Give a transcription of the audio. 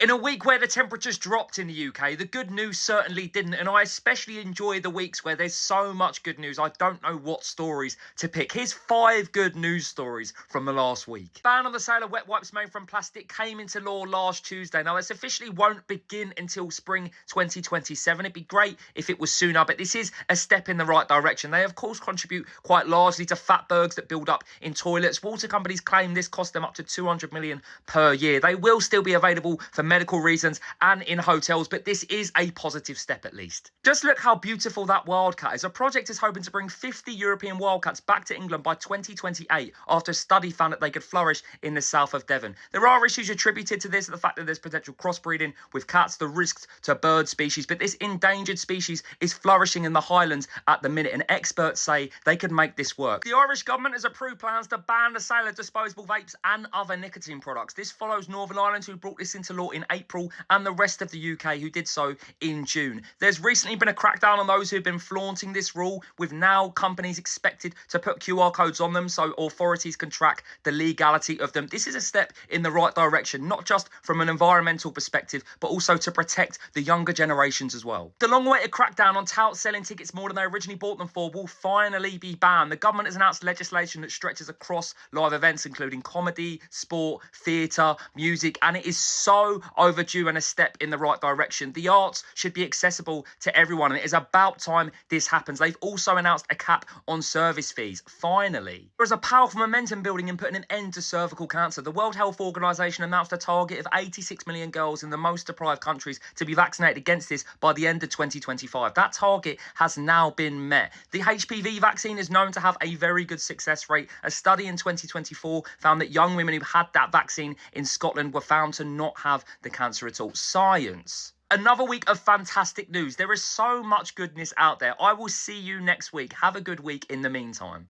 In a week where the temperatures dropped in the UK, the good news certainly didn't, and I especially enjoy the weeks where there's so much good news. I don't know what stories to pick. Here's 5 good news stories from the last week. Ban on the sale of wet wipes made from plastic came into law last Tuesday. Now, this officially won't begin until spring 2027. It'd be great if it was sooner, but this is a step in the right direction. They, of course, contribute quite largely to fatbergs that build up in toilets. Water companies claim this cost them up to 200 million per year. They will still be available for medical reasons and in hotels, but this is a positive step at least. Just look how beautiful that wildcat is. A project is hoping to bring 50 European wildcats back to England by 2028 after a study found that they could flourish in the south of Devon. There are issues attributed to this, the fact that there's potential crossbreeding with cats, the risks to bird species, but this endangered species is flourishing in the Highlands at the minute, and experts say they could make this work. The Irish government has approved plans to ban the sale of disposable vapes and other nicotine products. This follows Northern Ireland, who brought this into law in April, and the rest of the UK, who did so in June. There's recently been a crackdown on those who've been flaunting this rule, with now companies expected to put QR codes on them so authorities can track the legality of them. This is a step in the right direction, not just from an environmental perspective, but also to protect the younger generations as well. The long-awaited crackdown on touts selling tickets more than they originally bought them for will finally be banned. The government has announced legislation that stretches across live events, including comedy, sport, theatre, music, and it is so overdue and a step in the right direction. The arts should be accessible to everyone, and it is about time this happens. They've also announced a cap on service fees. Finally, there is a powerful momentum building in putting an end to cervical cancer. The World Health Organization announced a target of 86 million girls in the most deprived countries to be vaccinated against this by the end of 2025. That target has now been met. The HPV vaccine is known to have a very good success rate. A study in 2024 found that young women who had that vaccine in Scotland were found to not have the cancer at all. Science. Another week of fantastic news. There is so much goodness out there. I will see you next week. Have a good week in the meantime.